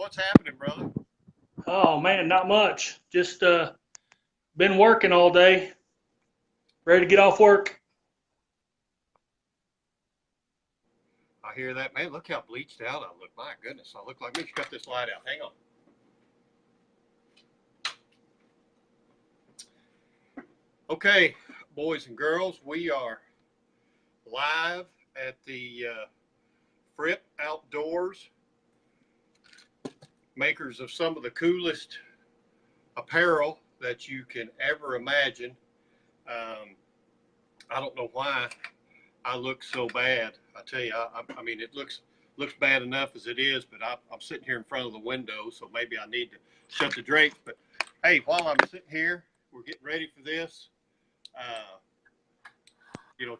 What's happening, brother? Oh man, not much. Just been working all day. Ready to get off work. I hear that, man. Look how bleached out I look. My goodness, I look like me. Cut this light out. Hang on. Okay, boys and girls, we are live at the Fripp Outdoors, makers of some of the coolest apparel that you can ever imagine. I don't know why I look so bad. I tell you, I mean, it looks bad enough as it is, but I'm sitting here in front of the window, so maybe I need to shut the drapes. But hey, while I'm sitting here, we're getting ready for this.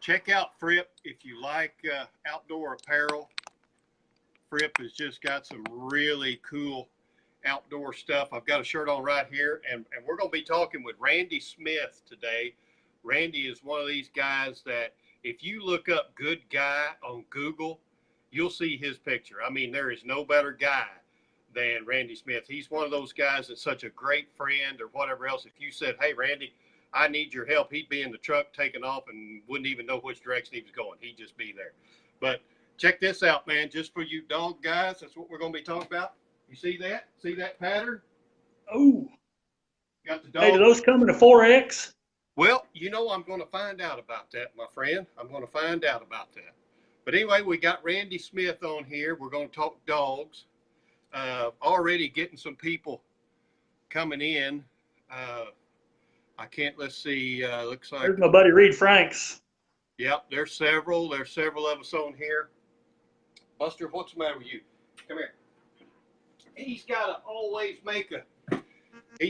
Check out Fripp if you like outdoor apparel. Fripp has just got some really cool outdoor stuff. I've got a shirt on right here, and we're going to be talking with Randy Smith today. Randy is one of these guys that if you look up good guy on Google, you'll see his picture. I mean, there is no better guy than Randy Smith. He's one of those guys that's such a great friend or whatever else. If you said, hey, Randy, I need your help, he'd be in the truck taking off and wouldn't even know which direction he was going. He'd just be there. But check this out, man, just for you dog guys, that's what we're going to be talking about. You see that? See that pattern? Oh, Got the hey, do dog. those come in a 4X? Well, I'm going to find out about that, my friend. I'm going to find out about that. But anyway, we got Randy Smith on here. We're going to talk dogs. Already getting some people coming in. Let's see, looks like. There's my buddy Reed Franks. Yep, there's several. There's several of us on here. Buster, what's the matter with you? Come here. He's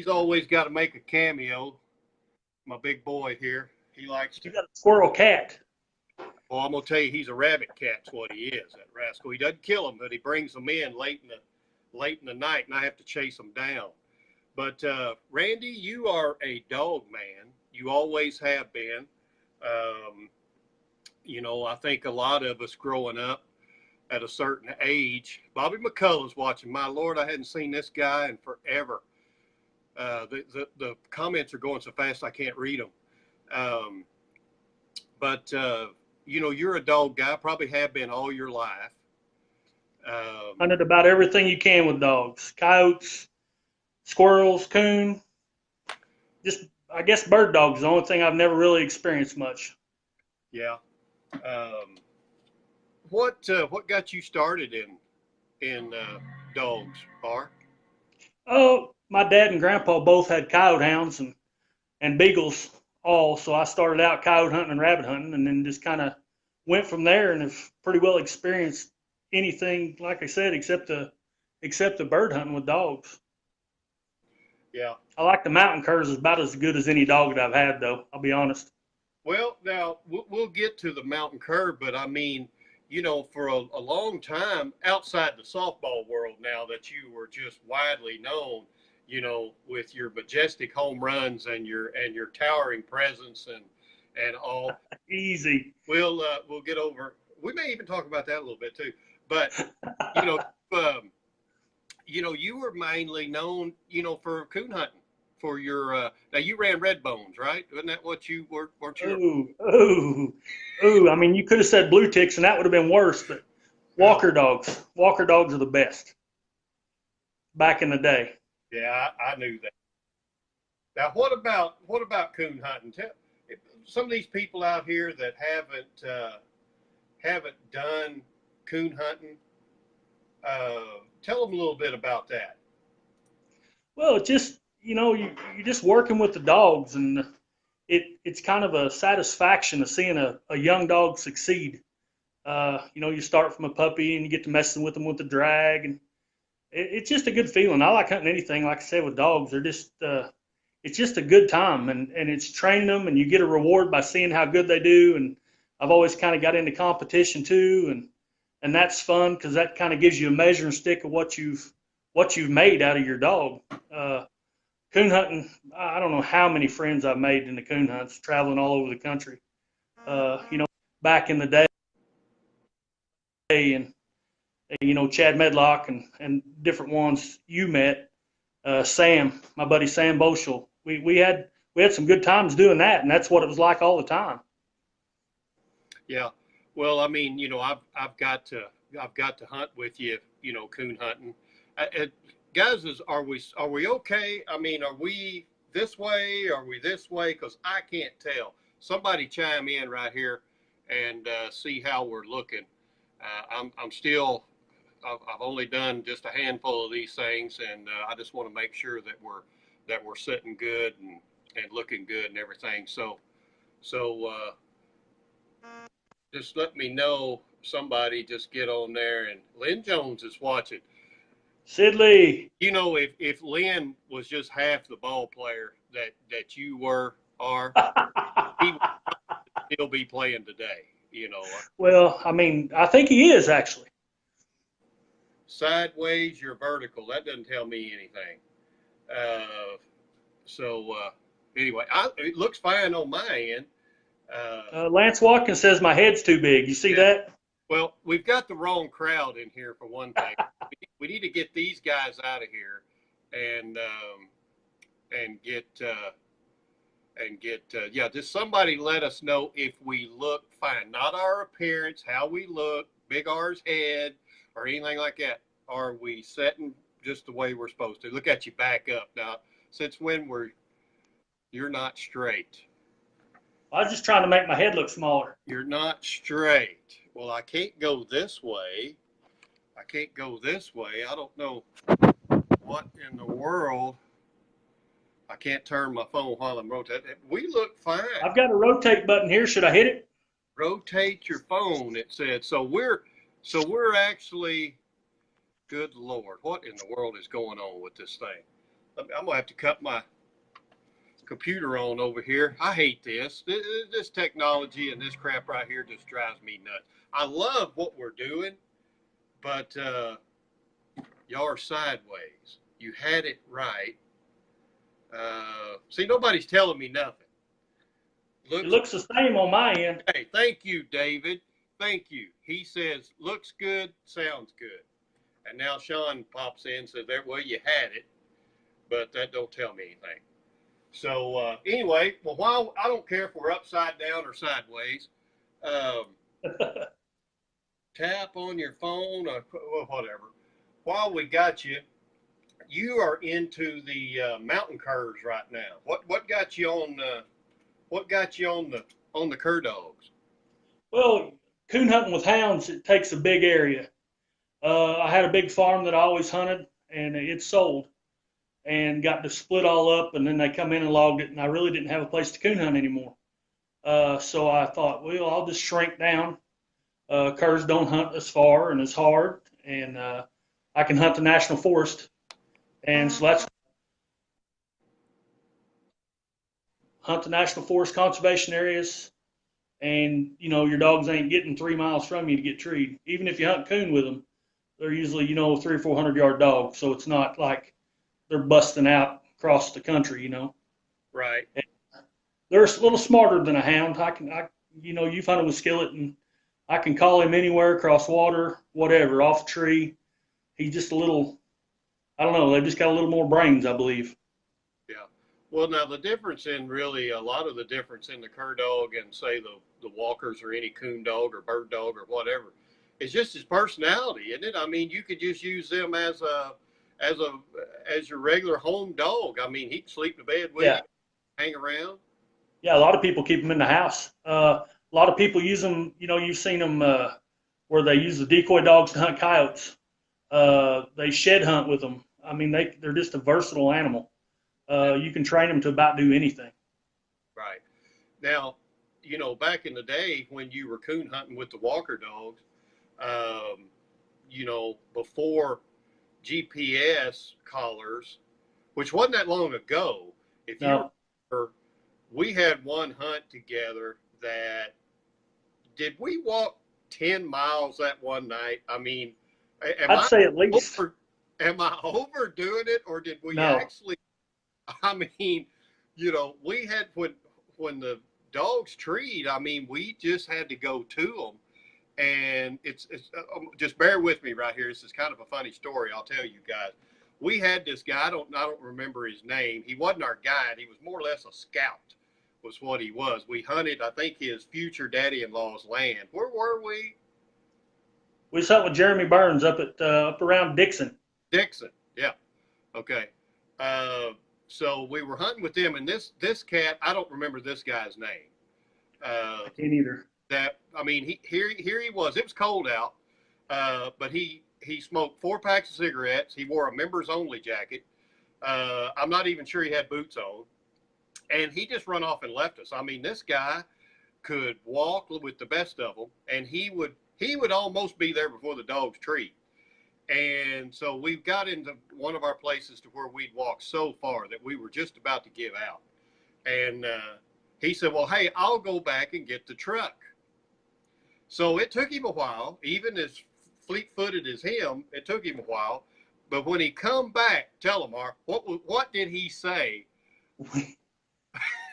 always got to make a cameo. My big boy here. He likes to. You got a squirrel cat. Well, I'm gonna tell you, he's a rabbit cat's what he is. That rascal. He doesn't kill them, but he brings them in late in the night, and I have to chase them down. But Randy, you are a dog man. You always have been. I think a lot of us growing up at a certain age. Bobby McCullough's watching. My Lord, I hadn't seen this guy in forever. The comments are going so fast I can't read them. But you're a dog guy. Probably have been all your life. Hunted about everything you can with dogs. Coyotes, squirrels, coon. Just, I guess bird dogs is the only thing I've never really experienced much. Yeah. What got you started in dogs, Bar? Oh, my dad and grandpa both had coyote hounds and beagles all, so I started out coyote hunting and rabbit hunting, and then just kind of went from there, and have pretty well experienced anything, like I said, except the bird hunting with dogs. Yeah. I like the mountain curs about as good as any dog that I've had, though. I'll be honest. Well, now we'll get to the mountain cur, but I mean, for a long time outside the softball world, now that you were just widely known, with your majestic home runs and your towering presence and all. Easy. We'll get over. We may even talk about that a little bit too. But you know, you were mainly known, for coon hunting. For your now, you ran red bones, right? Wasn't that what you were? Weren't you? Ooh. I mean, you could have said blue ticks, and that would have been worse. But Walker dogs are the best. Back in the day. Yeah, I knew that. Now, what about coon hunting? Some of these people out here that haven't done coon hunting. Tell them a little bit about that. Well, it just you're just working with the dogs, and it's kind of a satisfaction of seeing a young dog succeed. You start from a puppy and you get to messing with them with the drag, and it's just a good feeling. I like hunting anything, like I said, with dogs. They're just it's just a good time, and it's training them, and you get a reward by seeing how good they do. And I've always kind of got into competition too, and that's fun because that kind of gives you a measuring stick of what you've made out of your dog. Coon hunting, I don't know how many friends I've made in the coon hunts, traveling all over the country. Back in the day, and Chad Medlock and different ones you met, Sam, my buddy Sam Boschel. We had some good times doing that, and that's what it was like all the time. Yeah. Well, I mean, I've got to hunt with you, coon hunting. Guys, are we okay? I mean, are we this way? Are we this way? Because I can't tell. Somebody chime in right here and see how we're looking. I'm still. I've only done just a handful of these things, and I just want to make sure that we're sitting good and looking good and everything. So just let me know. Somebody just get on there. And Lynn Jones is watching. Sidley. If Lynn was just half the ball player that you are, he would still be playing today. Well, I mean, I think he is actually. Sideways, you're vertical. That doesn't tell me anything. Anyway, it looks fine on my end. Lance Watkins says my head's too big. You see that? Well, we've got the wrong crowd in here for one thing. We need to get these guys out of here and get just somebody let us know if we look fine. Not our appearance, how we look, big R's head, or anything like that. Are we setting just the way we're supposed to? Look at you back up now. Since when you're not straight? I was just trying to make my head look smaller. You're not straight. Well, I can't go this way. I don't know what in the world. I can't turn my phone while I'm rotating. We look fine. I've got a rotate button here. Should I hit it? Rotate your phone, it said. So we're actually, good Lord, what in the world is going on with this thing? I'm going to have to cut my computer on over here. I hate this. This technology and this crap right here just drives me nuts. I love what we're doing, but y'all are sideways. You had it right. See, nobody's telling me nothing. It looks the same on my end. Hey, thank you, David. Thank you. He says, looks good, sounds good. And now Sean pops in and says, well, you had it, but that don't tell me anything. So anyway, well, while I don't care if we're upside down or sideways, tap on your phone or whatever. While we got you, you are into the mountain curs right now. What got you on the cur dogs? Well, coon hunting with hounds, it takes a big area. I had a big farm that I always hunted, and it sold and got to split all up, and then they come in and logged it, and I really didn't have a place to coon hunt anymore. So I thought, well, I'll just shrink down. Curs don't hunt as far and as hard, and I can hunt the national forest. And so that's hunt the national forest conservation areas, and your dogs ain't getting 3 miles from you to get treed. Even if you hunt coon with them, they're usually 300 or 400 yard dogs, so it's not like they're busting out across the country. Right. And they're a little smarter than a hound. You've hunted with Skillet, and I can call him anywhere, across water, whatever, off a tree. He's just a little, I don't know, they've just got a little more brains, I believe. Yeah. Well, now the difference in a lot of the difference in the cur dog and say the walkers or any coon dog or bird dog or whatever is just his personality, isn't it? I mean, you could just use them as your regular home dog. I mean, he can sleep in bed with you, hang around. Yeah, a lot of people keep them in the house. A lot of people use them. You've seen them where they use the decoy dogs to hunt coyotes. They shed hunt with them. I mean, they're just a versatile animal. You can train them to about do anything. Right. Now, back in the day when you were coon hunting with the walker dogs, before GPS collars, which wasn't that long ago, if you remember, we had one hunt together that, did we walk 10 miles that one night? I mean, I'd say at least. Am I overdoing it, or did we actually, I mean, we had, when the dogs treed, I mean, we just had to go to them. And it's just bear with me right here. This is kind of a funny story. I'll tell you guys. We had this guy. I don't remember his name. He wasn't our guide. He was more or less a scout, was what he was. We hunted, I think, his future daddy-in-law's land. Where were we? We was hunting with Jeremy Burns up around Dixon. Dixon, yeah. Okay. So we were hunting with them, and this cat, I don't remember this guy's name. I can't either. Here he was. It was cold out, but he smoked 4 packs of cigarettes. He wore a members only jacket. I'm not even sure he had boots on, and he just run off and left us. I mean, this guy could walk with the best of them, and he would almost be there before the dogs treat. And so we got into one of our places to where we'd walked so far that we were just about to give out. And he said, well, hey, I'll go back and get the truck. So it took him a while, even as fleet-footed as him, it took him a while. But when he come back, tell him, Mark, what did he say?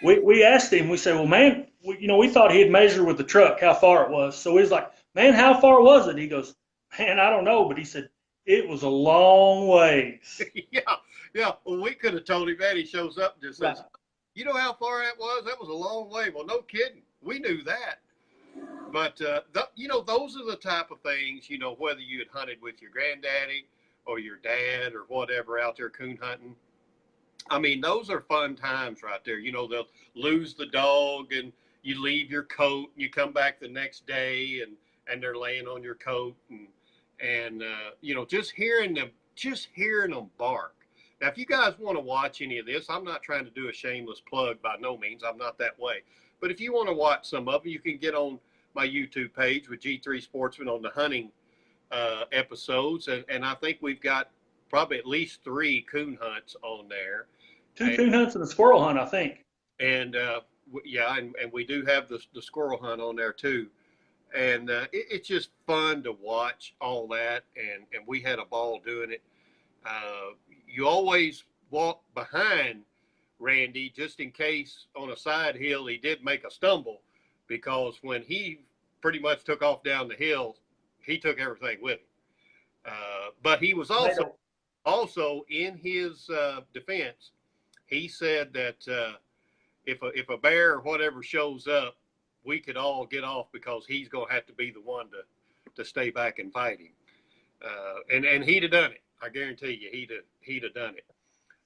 We asked him, we said, well, man, we thought he'd measure with the truck how far it was. So he was like, man, how far was it? He goes, man, I don't know. But he said, it was a long ways. Yeah. Well, we could have told him that. He shows up and just says, you know how far that was? That was a long way. Well, no kidding. We knew that. But, those are the type of things, whether you had hunted with your granddaddy or your dad or whatever out there coon hunting. I mean, those are fun times right there. They'll lose the dog and you leave your coat and you come back the next day and they're laying on your coat and just hearing them bark. Now, if you guys want to watch any of this, I'm not trying to do a shameless plug by no means. I'm not that way. But if you want to watch some of them, you can get on my YouTube page with G3 Sportsman on the hunting episodes. And I think we've got probably at least 3 coon hunts on there. 2 coon hunts and a squirrel hunt, I think. And, and we do have the squirrel hunt on there too. And it's just fun to watch all that. And we had a ball doing it. You always walk behind Randy just in case on a side hill he did make a stumble, because when he pretty much took off down the hill, he took everything with him. But he was also in his defense, he said that if a bear or whatever shows up, we could all get off because he's going to have to be the one to stay back and fight him. And he'd have done it. I guarantee you, he'd have done it.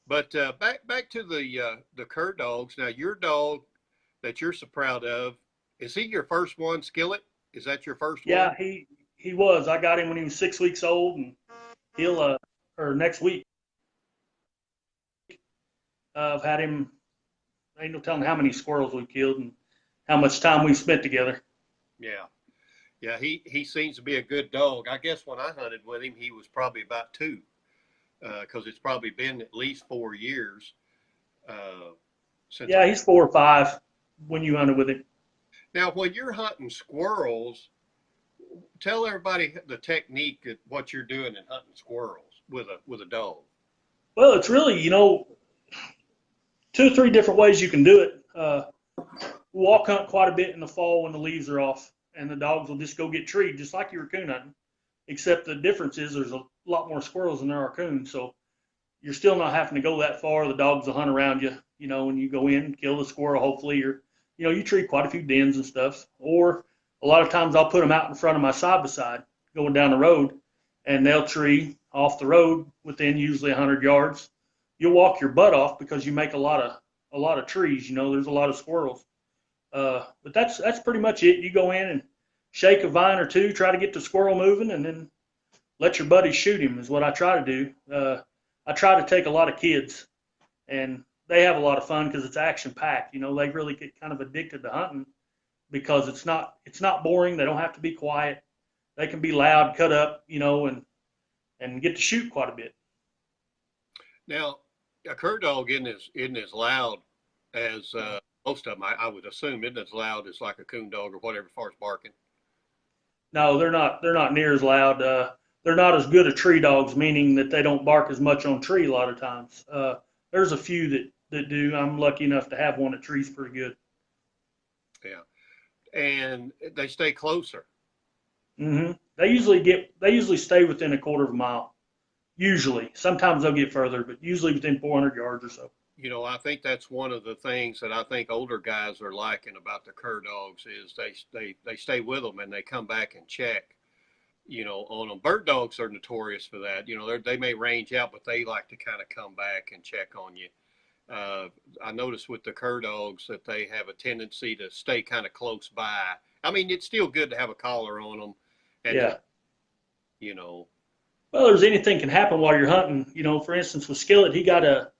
But back to the cur dogs. Now, your dog that you're so proud of, is he your first one, Skillet? Is that your first one? Yeah, he was. I got him when he was 6 weeks old, and he'll or next week. I've had him. Ain't no telling how many squirrels we killed and how much time we spent together. Yeah, he seems to be a good dog. I guess when I hunted with him, he was probably about 2, because it's probably been at least 4 years since. Yeah, he's 4 or 5 when you hunted with him. Now, when you're hunting squirrels, tell everybody the technique of what you're doing in hunting squirrels with a dog. Well, it's really 2 or 3 different ways you can do it. Walk hunt quite a bit in the fall when the leaves are off, and the dogs will just go get treed just like you were coon hunting, except the difference is there's a lot more squirrels than there are coons, so you're still not having to go that far. The dogs will hunt around you, when you go in, kill the squirrel, hopefully, or, you treat quite a few dens and stuff. Or a lot of times I'll put them out in front of my side-by-side going down the road, and they'll tree off the road within usually 100 yards. You'll walk your butt off because you make a lot of trees, there's a lot of squirrels. But that's pretty much it. You go in and shake a vine or 2, try to get the squirrel moving, and then let your buddies shoot him is what I try to do. I try to take a lot of kids, and they have a lot of fun because it's action-packed. They really get kind of addicted to hunting because it's not boring. They don't have to be quiet. They can be loud, cut up, and get to shoot quite a bit. Now, a cur dog isn't as loud as most of them. I would assume isn't as loud as like a coon dog or whatever as far as barking. No, they're not near as loud. They're not as good as tree dogs, meaning that they don't bark as much on tree a lot of times. There's a few that do. I'm lucky enough to have one that trees pretty good. Yeah, and they stay closer. They usually stay within a quarter of a mile. Usually, sometimes they'll get further, but usually within 400 yards or so. You know, I think that's one of the things that I think older guys are liking about the cur dogs is they stay with them and they come back and check. You know, on them. Bird dogs are notorious for that. You know, they may range out, but they like to kind of come back and check on you. Uh, I noticed with the cur dogs that they have a tendency to stay kind of close by. I mean, it's still good to have a collar on them, and to, Yeah. you know, Well, there's anything can happen while you're hunting. You know, for instance, with Skillet, he got a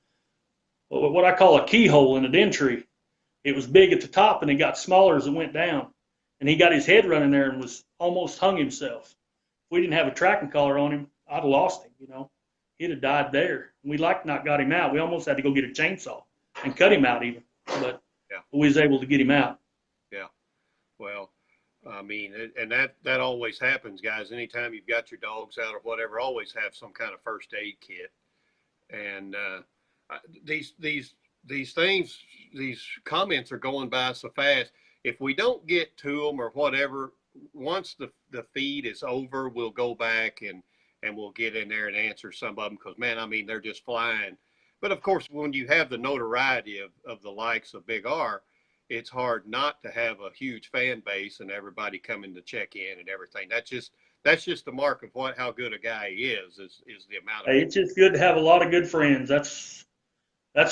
what I call a keyhole in a den tree. It was big at the top and it got smaller as it went down. And he got his head running there and was almost hung himself. If we didn't have a tracking collar on him, I'd have lost him, you know. He'd have died there. We like not got him out. We almost had to go get a chainsaw and cut him out even. But yeah, we was able to get him out. yeah. Well, I mean, and that always happens, guys. Anytime you've got your dogs out or whatever, always have some kind of first aid kit. And these these these things, these comments are going by so fast. If we don't get to them or whatever, once the feed is over, we'll go back and we'll get in there and answer some of them because man, I mean they're just flying. But of course, when you have the notoriety of the likes of Big R, it's hard not to have a huge fan base and everybody coming to check in and everything. That's just the mark of what how good a guy is the amount of Hey, it's just good to have a lot of good friends. That's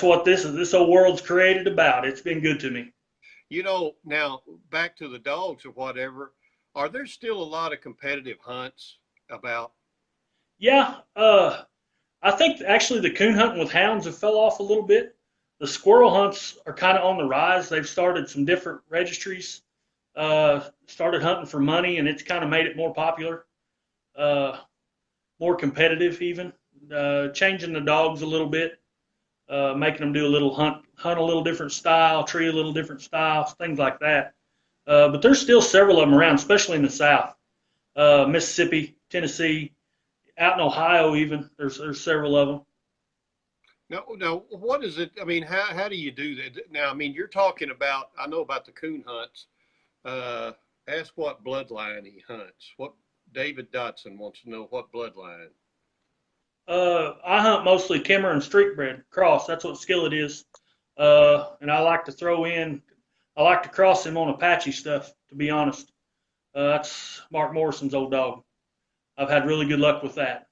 what this whole world's created about. It's been good to me. you know now back to the dogs or whatever. Are there still a lot of competitive hunts about? Yeah, I think actually the coon hunting with hounds have fell off a little bit. The squirrel hunts are kind of on the rise. They've started some different registries, started hunting for money, and it's kind of made it more popular, uh, more competitive even. Changing the dogs a little bit, making them do a little hunt a little different style, tree a little different style, things like that. But there's still several of them around, especially in the South, Mississippi, Tennessee, out in Ohio even. There's several of them. No, no. What is it? I mean, how do you do that? Now, I mean, you're talking about. I know about the coon hunts. Uh, Ask what bloodline he hunts. What David Dotson wants to know what bloodline. I hunt mostly Kimmer and street bred cross. That's what skillet is. And I like to throw in. I like to cross him on Apache stuff. To be honest, that's Mark Morrison's old dog. I've had really good luck with that.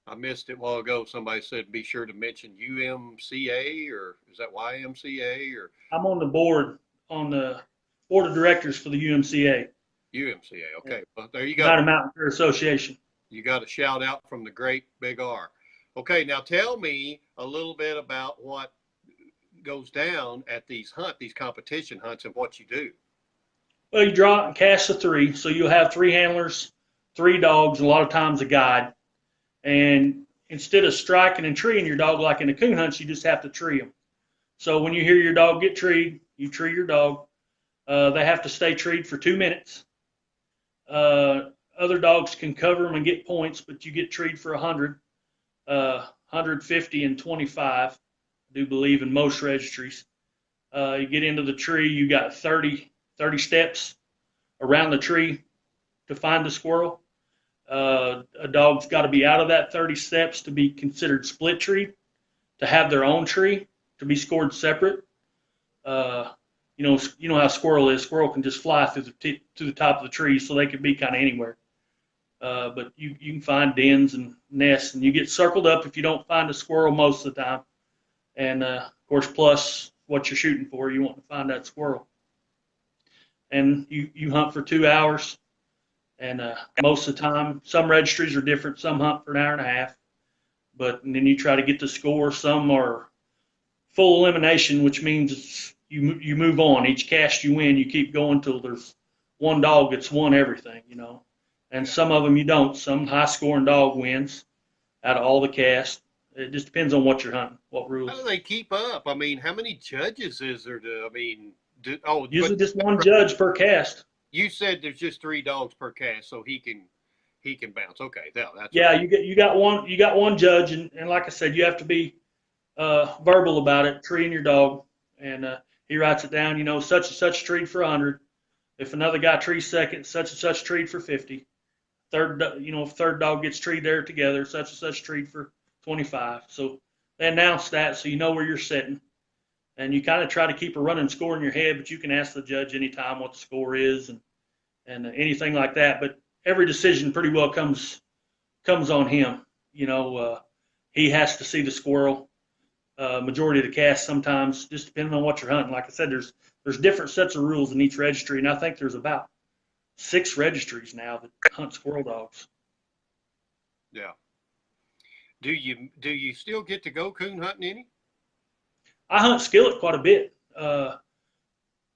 I missed it a while ago. Somebody said be sure to mention UMCA or is that YMCA or I'm on the board of directors for the UMCA, UMCA? Okay, well there you go. United Mountain Fair Association. You got a shout out from the great Big R. Okay, now tell me a little bit about what goes down at these competition hunts, and what you do. Well, you draw it and cast the three, so you'll have three handlers, three dogs, and a lot of times a guide. And instead of striking and treeing your dog like in a coon hunt, you just have to tree them. So when you hear your dog get treed, you tree your dog. They have to stay treed for 2 minutes. Other dogs can cover them and get points, but you get treed for 100, 150, and 25. I do believe in most registries. You get into the tree, you got 30 steps around the tree to find the squirrel. A dog's got to be out of that 30 steps to be considered split tree, to have their own tree, to be scored separate. You know how squirrel is. Squirrel can just fly through to the top of the tree, so they could be kind of anywhere. But you can find dens and nests, and you get circled up if you don't find a squirrel most of the time. And of course, plus what you're shooting for, you want to find that squirrel. And you hunt for 2 hours. And most of the time, some registries are different. Some hunt for an hour and a half. But and then you try to get the score. Some are full elimination, which means you move on. Each cast you win, you keep going till there's one dog that's won everything, you know. And some of them you don't. Some high-scoring dog wins out of all the casts. It just depends on what you're hunting, what rules. How do they keep up? I mean, how many judges is there to? I mean, Usually just one judge per cast. You said there's just 3 dogs per cast, so he can bounce. Okay, that's yeah. You got one judge, and like I said, you have to be verbal about it, treating your dog, and he writes it down. You know, such and such treat for 100, If another guy trees second, such and such treed for 50. If third dog gets treed there together, such and such treed for 25. So they announce that so you know where you're sitting. And you kind of try to keep a running score in your head, but you can ask the judge anytime what the score is and anything like that. But every decision pretty well comes on him. He has to see the squirrel. Majority of the cast sometimes, just depending on what you're hunting. Like I said, there's different sets of rules in each registry, and I think there's about 6 registries now that hunt squirrel dogs. Yeah. Do you still get to go coon hunting any? I hunt skillet quite a bit. I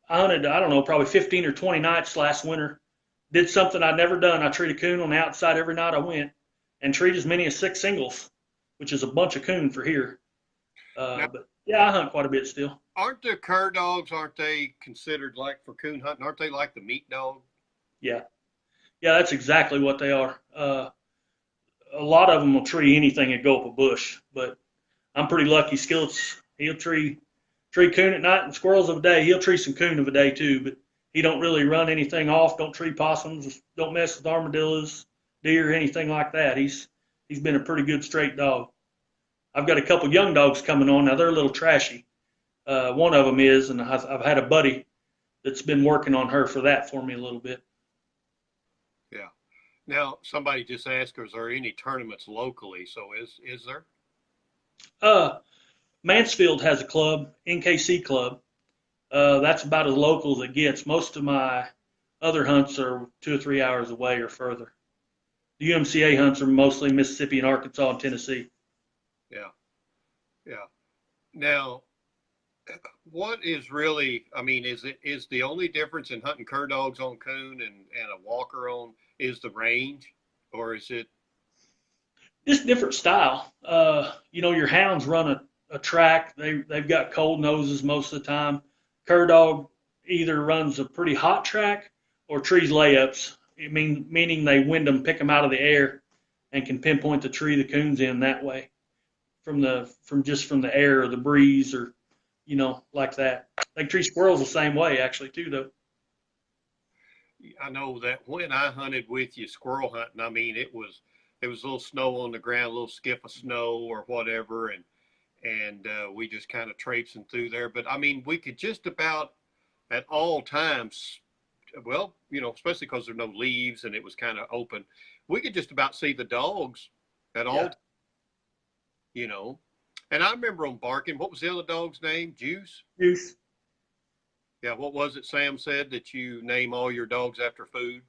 hunted, I don't know, probably 15 or 20 nights last winter. Did something I'd never done. I treated coon on the outside every night I went, and treated as many as 6 singles, which is a bunch of coon for here. But yeah, I hunt quite a bit still. Aren't the cur dogs, aren't they considered like for coon hunting? Aren't they like the meat dog? Yeah. Yeah, that's exactly what they are. A lot of them will tree anything and go up a bush, but I'm pretty lucky. Skillets, he'll tree coon at night and squirrels of a day. He'll tree some coon of a day too, but he don't really run anything off. Don't tree possums. Don't mess with armadillos, deer, anything like that. He's been a pretty good straight dog. I've got a couple young dogs coming on now. They're a little trashy. One of them is, and I've had a buddy that's been working on her for that for me a little bit. Yeah. Now somebody just asked, is there any tournaments locally? So is there? Mansfield has a club, NKC club. That's about as local as it gets. Most of my other hunts are 2 or 3 hours away or further. The UMCA hunts are mostly Mississippi and Arkansas and Tennessee. Yeah. Yeah. Now, what is really, I mean, is the only difference in hunting cur dogs on coon and a walker on is the range, or is it just different style? Your hounds run a track. They've got cold noses most of the time. Cur dog either runs a pretty hot track or trees layups. Meaning they wind them, pick them out of the air, and can pinpoint the tree the coon's in that way, from the air or the breeze or like that. They treat squirrels the same way actually too though. I know that when I hunted with you squirrel hunting, I mean it was a little snow on the ground, a little skiff of snow or whatever, and we just kind of traipsing through there. But I mean, we could just about at all times, well, especially because there's no leaves and it was kind of open, we could just about see the dogs at all. And I remember them barking. What was the other dog's name? Juice? Juice. Yeah, what was it Sam said, that you name all your dogs after food?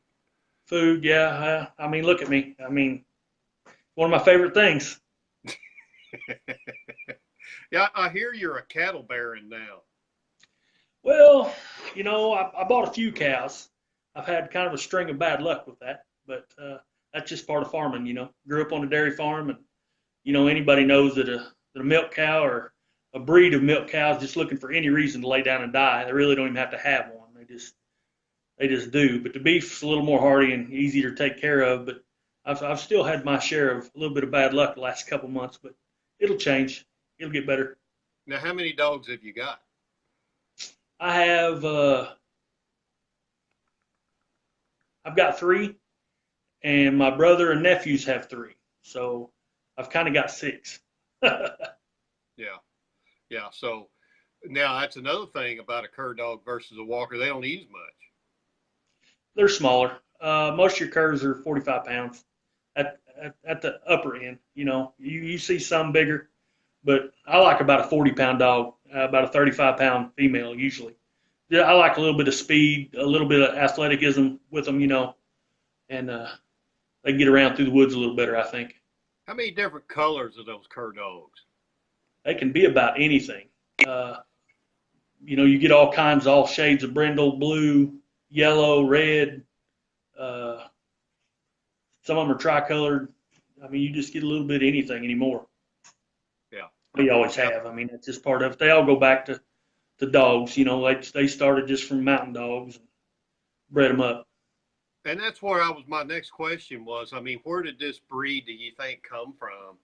Food, yeah. I mean, look at me. I mean, one of my favorite things. Yeah, I hear you're a cattle baron now. Well, I bought a few cows. I've had kind of a string of bad luck with that, but that's just part of farming, Grew up on a dairy farm, and, anybody knows that a milk cow or a breed of milk cows just looking for any reason to lay down and die. They really don't even have to have one. They just do. But the beef's a little more hardy and easier to take care of. But I've still had my share of a little bit of bad luck the last couple months, but it'll change. It'll get better. Now, how many dogs have you got? I have, I've got 3, and my brother and nephews have 3. So I've kind of got 6. Yeah. So now that's another thing about a cur dog versus a walker. They don't eat as much. They're smaller. Most of your curs are 45 pounds at the upper end. You see some bigger, but I like about a 40-pound dog, about a 35-pound female usually. Yeah, I like a little bit of speed, a little bit of athleticism with them, and they get around through the woods a little better, I think. How many different colors are those cur dogs? They can be about anything. You get all kinds, all shades of brindle, blue, yellow, red. Some of them are tricolored. I mean, you just get a little bit of anything anymore. Yeah. We always have. I mean, it's just part of it. They all go back to dogs. They started just from mountain dogs and bred them up. And that's where my next question was, I mean, where did this breed, do you think, come from?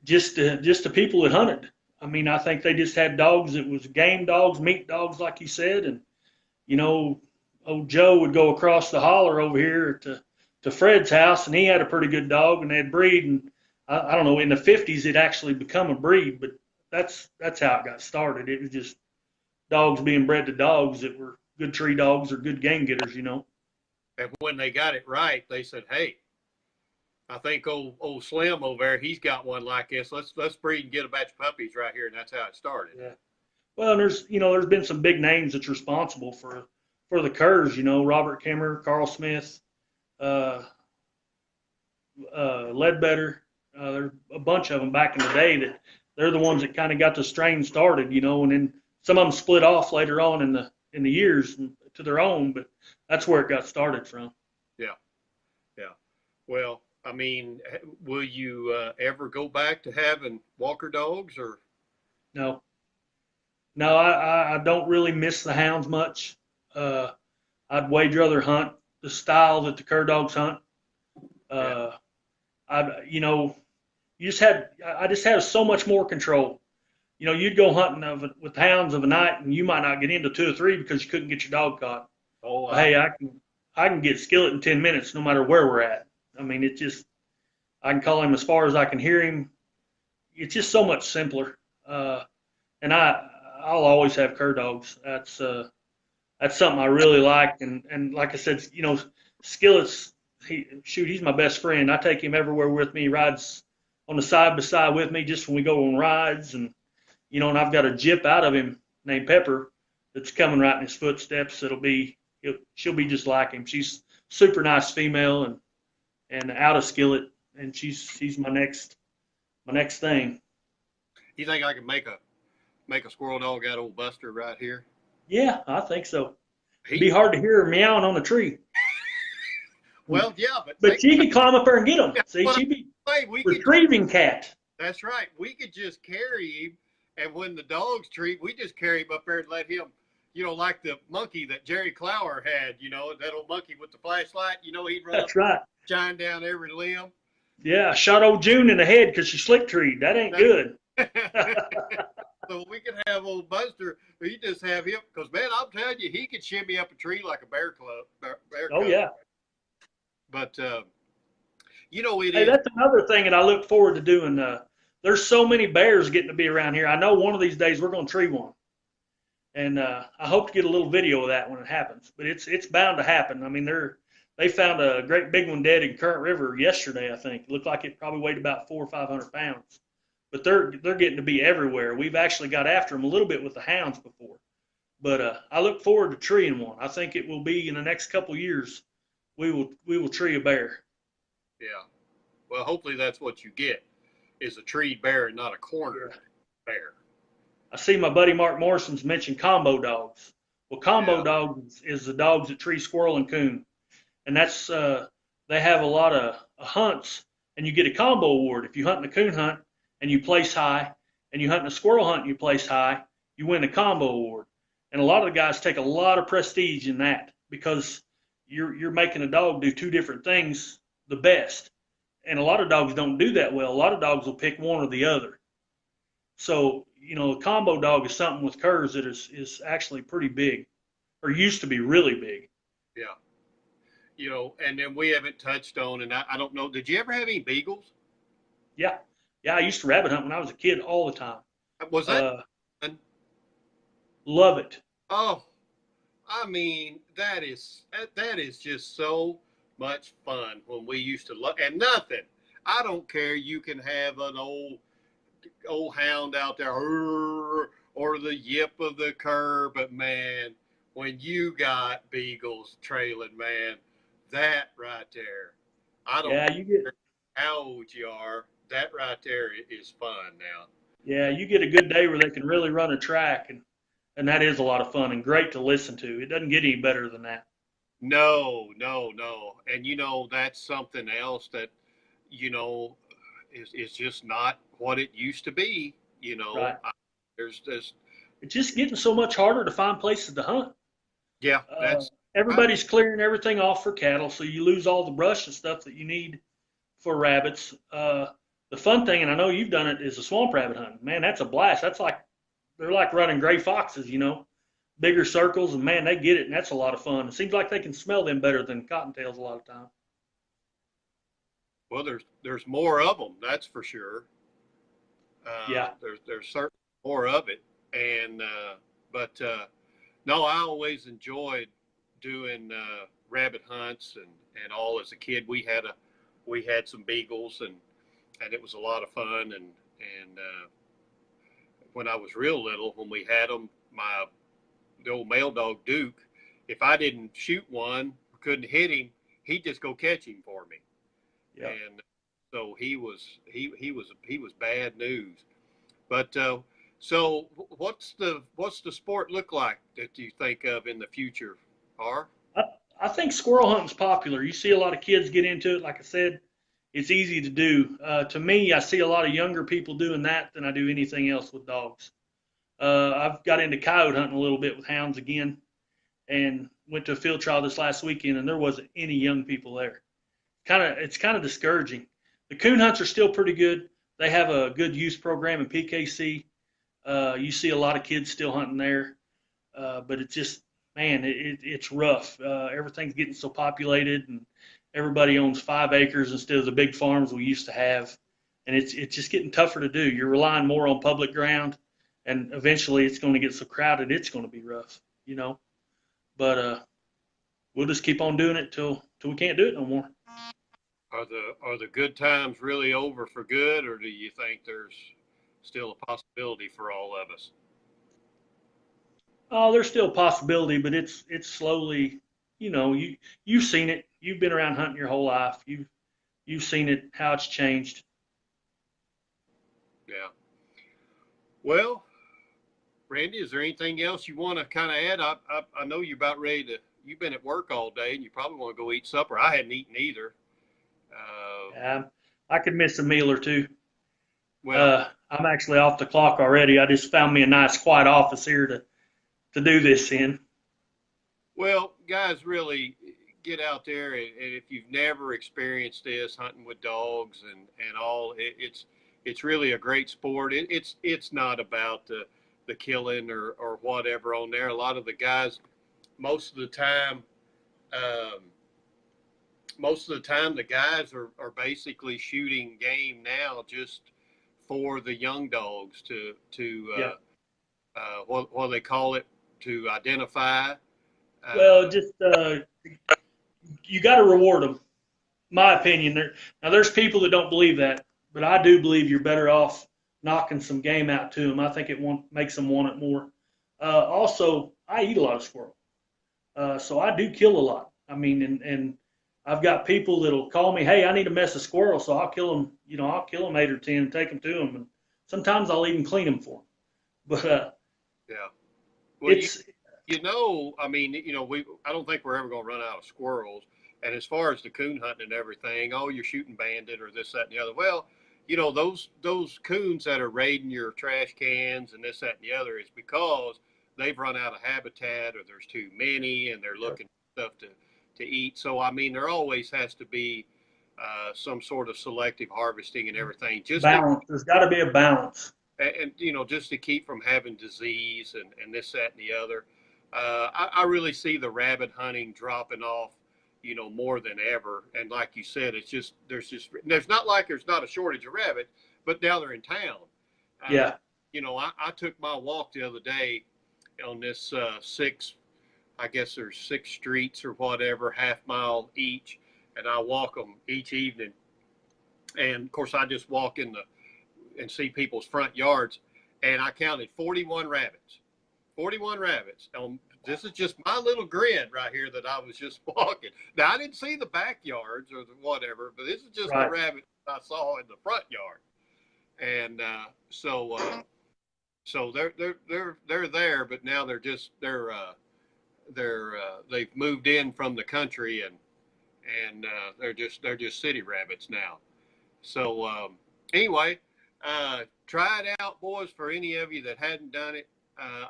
Just the people that hunted. I mean, I think they just had dogs that was game dogs, meat dogs, like you said, and you know, old Joe would go across the holler over here to Fred's house, and he had a pretty good dog, and they'd breed. And I don't know, in the 50s, it actually become a breed, but that's how it got started. It was just dogs being bred to dogs that were good tree dogs or good game getters, you know. And when they got it right, they said, "Hey, I think old Slim over there, he's got one like this. Let's breed and get a batch of puppies right here." And that's how it started. Yeah. Well, and there's been some big names that's responsible for the curs. You know, Robert Kimmer, Carl Smith, uh, Ledbetter. There's a bunch of them back in the day that they're the ones that kind of got the strain started. You know, and then some of them split off later on in the years to their own, but that's where it got started from. Yeah, yeah. Well, I mean, will you ever go back to having Walker dogs or? No, no, I don't really miss the hounds much. I'd wage rather hunt the style that the cur dogs hunt. Yeah. You know, I just had so much more control. You know, you'd go hunting with hounds of a night, and you might not get into 2 or 3 because you couldn't get your dog caught. Oh, Hey, I can get skillet in 10 minutes, no matter where we're at. I mean, I can call him as far as I can hear him. It's just so much simpler. And I'll always have cur dogs. That's something I really like. And like I said, you know, Skillet's he's my best friend. I take him everywhere with me. He rides on the side by side with me just when we go on rides. And you know, and I've got a jip out of him named Pepper that's coming right in his footsteps. She'll be just like him. She's super nice female and out of Skillet, and she's my next thing. You think I could make a squirrel dog out of old Buster right here? Yeah, I think so. It'd be hard to hear her meowing on the tree. Well, yeah, but she could climb up there and get them. See, she'd be retrieving cat. That's right. We could just carry him, and when the dogs treat, we just carry him up there and let him, you know, like the monkey that Jerry Clower had, you know, that old monkey with the flashlight, you know, he'd run That's right. Shine down every limb. Yeah, I shot old June in the head because she slick treed. That ain't good. So we could have old Buster, you just have him, because, man, I'm telling you, he could shimmy up a tree like a bear cub. Oh, yeah. But, you know, that's another thing that I look forward to doing. There's so many bears getting to be around here. I know one of these days we're going to tree one. And I hope to get a little video of that when it happens. But it's bound to happen. I mean, they found a great big one dead in Current River yesterday, I think. It looked like it probably weighed about 400 or 500 pounds. But they're getting to be everywhere. We've actually got after them a little bit with the hounds before. But I look forward to treeing one. I think it will be in the next couple of years. We will tree a bear. Yeah. Well, hopefully that's what you get, is a treed bear and not a cornered bear. I see my buddy Mark Morrison's mentioned combo dogs. Well, combo dogs is the dogs that tree squirrel and coon. And that's they have a lot of hunts, and you get a combo award. If you hunt in a coon hunt and you place high, and you hunt in a squirrel hunt and you place high, you win a combo award. And a lot of the guys take a lot of prestige in that because you're making a dog do 2 different things the best. And a lot of dogs don't do that well. A lot of dogs will pick one or the other. So, you know, a combo dog is something with curs that is actually pretty big, or used to be really big. Yeah. You know, and then we haven't touched on, and I don't know, did you ever have any beagles? Yeah. Yeah, I used to rabbit hunt when I was a kid all the time. Was that? Love it. Oh, I mean, that is just so much fun when we used to look, and nothing. I don't care. You can have an old hound out there or the yip of the cur, but man, when you got beagles trailing, man, that right there, I don't care how old you are, that right there is fun now. Yeah, you get a good day where they can really run a track, and that is a lot of fun and great to listen to. It doesn't get any better than that. No. And, you know, that's something else that, you know, is just not what it used to be, you know. Right. There's this. It's just getting so much harder to find places to hunt. Yeah, everybody's clearing everything off for cattle, so you lose all the brush and stuff that you need for rabbits. the fun thing, and I know you've done it, is the swamp rabbit hunt. Man, that's a blast. That's like they're like running gray foxes, you know, bigger circles, and man, they get it, and that's a lot of fun. It seems like they can smell them better than cottontails a lot of time. Well, there's more of them, that's for sure. Yeah, There's certainly more of it, and but no, I always enjoyed doing rabbit hunts and all. As a kid, we had some beagles, and it was a lot of fun. And when I was real little, when we had them, the old male dog Duke, if I didn't shoot one, couldn't hit him, he'd just go catch him for me. yeah. And so he was bad news. But so what's the sport look like that you think of in the future, R? I, I think squirrel hunting's popular. You see a lot of kids get into it. Like I said, it's easy to do. To me, I see a lot of younger people doing that than I do anything else with dogs. I've got into coyote hunting a little bit with hounds again, and went to a field trial this last weekend, and there wasn't any young people there. It's kind of discouraging. The coon hunts are still pretty good. They have a good youth program in PKC. You see a lot of kids still hunting there, but it's just, man, it's rough. Everything's getting so populated, and everybody owns 5 acres instead of the big farms we used to have, and it's just getting tougher to do. You're relying more on public ground, and eventually it's going to get so crowded it's going to be rough, you know. But we'll just keep on doing it till we can't do it no more. Are the good times really over for good, or do you think there's still a possibility for all of us? Oh, there's still a possibility, but it's slowly, you know, you've seen it. You've been around hunting your whole life. You've seen it, how it's changed. Yeah. Well, Randy, is there anything else you want to kind of add? I know you're about ready to. You've been at work all day, and you probably want to go eat supper. I hadn't eaten either. I could miss a meal or two. Well, I'm actually off the clock already. I just found me a nice quiet office here to do this in. well, guys, really get out there, and if you've never experienced this hunting with dogs and all, it's really a great sport. It's not about the killing or whatever on there. A lot of the guys, most of the time, um, the guys are basically shooting game now just for the young dogs to Yeah. what do they call it, to identify. Well, just you got to reward them. My opinion. There's people that don't believe that, but I do believe you're better off knocking some game out to them. I think makes them want it more. Also, I eat a lot of squirrel, so I do kill a lot. I mean, and I've got people that'll call me, hey, I need a mess of squirrel, so I'll kill them. You know, I'll kill them 8 or 10 and take them to them, and sometimes I'll even clean them for them. But Yeah. Well, it's I mean, I don't think we're ever going to run out of squirrels. And as far as the coon hunting and everything, oh, you're shooting bandit or this, that, and the other. Well, those coons that are raiding your trash cans and this, that, and the other is because they've run out of habitat or there's too many and they're looking for stuff to eat. So, I mean, there always has to be some sort of selective harvesting and everything. balance. There's got to be a balance. And just to keep from having disease and this, that, and the other. I really see the rabbit hunting dropping off, more than ever. And like you said, there's not like there's not a shortage of rabbits, but now they're in town. Yeah. I took my walk the other day on this I guess there's 6 streets or whatever, half-mile each, and I walk them each evening. And of course, I just walk and see people's front yards, and I counted 41 rabbits. 41 rabbits. This is just my little grid right here that I was just walking. Now, I didn't see the backyards or whatever, but this is just the rabbit I saw in the front yard. And so they're there, but now they've moved in from the country and they're just city rabbits now. So anyway, try it out, boys. For any of you that hadn't done it,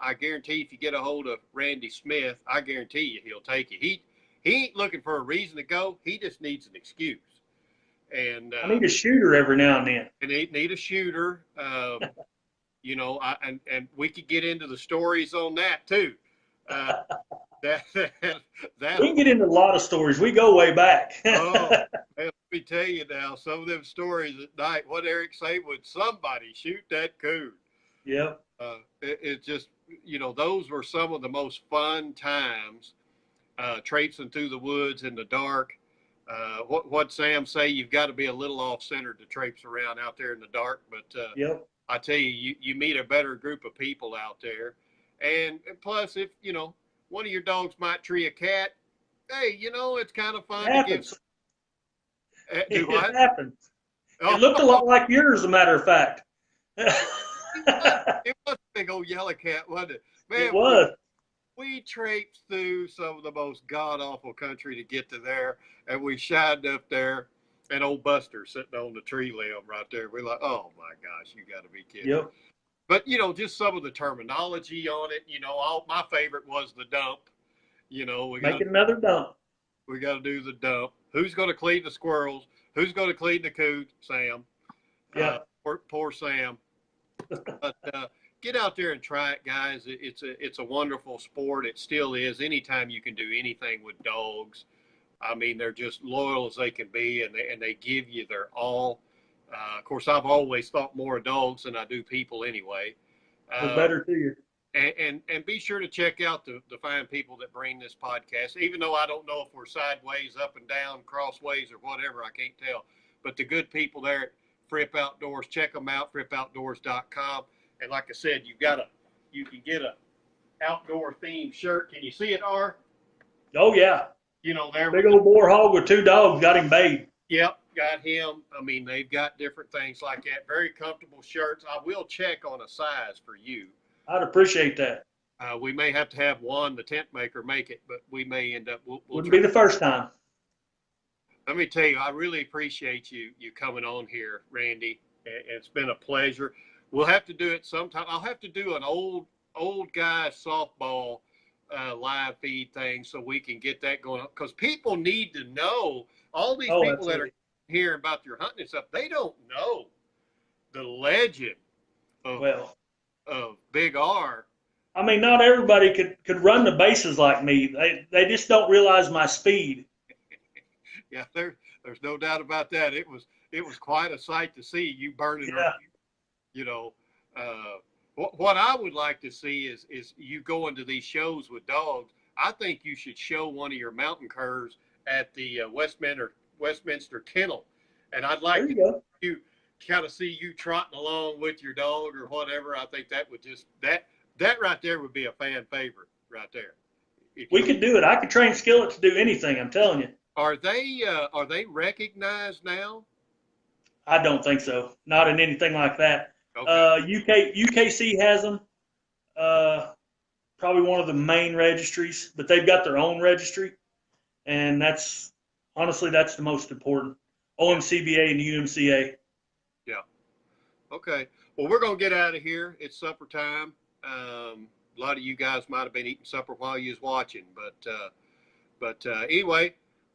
I guarantee if you get a hold of Randy Smith, I guarantee you he'll take you. He ain't looking for a reason to go. He just needs an excuse. And I need a shooter every now and then. and they need a shooter. You know, and we could get into the stories on that too. Uh, that We can get into a lot of stories. We go way back. oh, man, let me tell you now, some of them stories at night. What Eric say? Would somebody shoot that coon? Yep. It just, you know, those were some of the most fun times, traipsing through the woods in the dark. What Sam say? You've got to be a little off center to traipse around out there in the dark. But Yep. I tell you, you meet a better group of people out there, and plus, if you know one of your dogs might tree a cat, hey, you know it's kind of fun It to give. happens. Do It what? happens. Oh, It looked a lot like yours, as a matter of fact. it was a big old yellow cat, wasn't it? Man, It was. we traipsed through some of the most god awful country to get to there, and we shined up there, and old Buster sitting on the tree limb right there. We're like, oh my gosh, you got to be kidding. Yep. But you know, just some of the terminology on it. You know, my favorite was the dump. You know, Make another dump. we got to do the dump. Who's going to clean the squirrels? Who's going to clean the coot? Sam. Yeah. Poor Sam. But get out there and try it, guys. It's a wonderful sport. It still is. Anytime you can do anything with dogs, I mean, they're just loyal as they can be, and they give you their all. Of course, I've always thought more of dogs than I do people anyway. We're better to you. And be sure to check out the fine people that bring this podcast. Even though I don't know if we're sideways, up and down, crossways, or whatever, I can't tell. But the good people there at Fripp Outdoors, check them out, frippoutdoors.com. And like I said, you can get a outdoor themed shirt. Can you see it, R? Oh yeah. You know, there. Big old boar hog with 2 dogs got him made. Yep, got him. I mean, they've got different things like that. Very comfortable shirts. I will check on a size for you. I'd appreciate that. We may have to have one, the tent maker, make it, but we may end up. We'll Wouldn't try. be the first time. Let me tell you, I really appreciate you coming on here, Randy. It's been a pleasure. We'll have to do it sometime. I'll have to do an old guy softball live feed thing so we can get that going, because people need to know. All these people absolutely. that are hearing about your hunting and stuff, they don't know the legend of Big R. I mean, not everybody could run the bases like me. They just don't realize my speed. Yeah, there's no doubt about that. It was quite a sight to see you burning. Yeah. You know, what I would like to see is you go into these shows with dogs. I think you should show one of your mountain curs at the Westminster Kennel, and I'd like to kind of see you trotting along with your dog or whatever. I think that would just that right there would be a fan favorite right there. We could do it. I could train Skillet to do anything. I'm telling you. Are they recognized now? I don't think so. Not in anything like that. Okay. UKC has them. Probably one of the main registries, but they've got their own registry, and that's honestly the most important. OMCBA and UMCA. Yeah. Okay. Well, we're gonna get out of here. It's supper time. A lot of you guys might have been eating supper while you was watching, but anyway,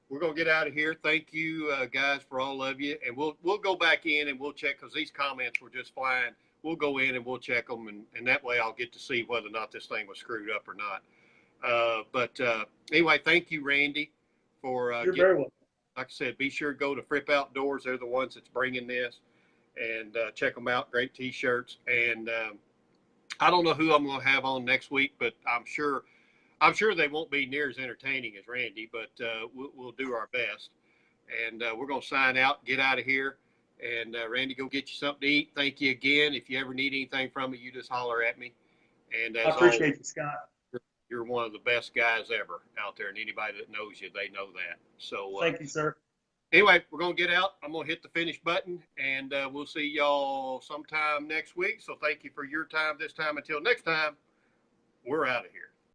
we're gonna get out of here. Thank you, guys, for all of you, and we'll go back in and we'll check, because these comments were just flying. We'll go in and we'll check them, and that way I'll get to see whether or not this thing was screwed up or not. But anyway, thank you, Randy, for You're very welcome. like I said, be sure to go to Fripp Outdoors. They're the ones that's bringing this, and check them out. Great T-shirts, and I don't know who I'm going to have on next week, but I'm sure they won't be near as entertaining as Randy, but we'll do our best. And we're going to sign out, get out of here. And Randy, go get you something to eat. Thank you again. If you ever need anything from me, you just holler at me. And I appreciate you, Scott. You're one of the best guys ever out there, and anybody that knows you, they know that. So thank you, sir. Anyway, we're going to get out. I'm going to hit the finish button, and we'll see y'all sometime next week. So thank you for your time this time. Until next time, we're out of here.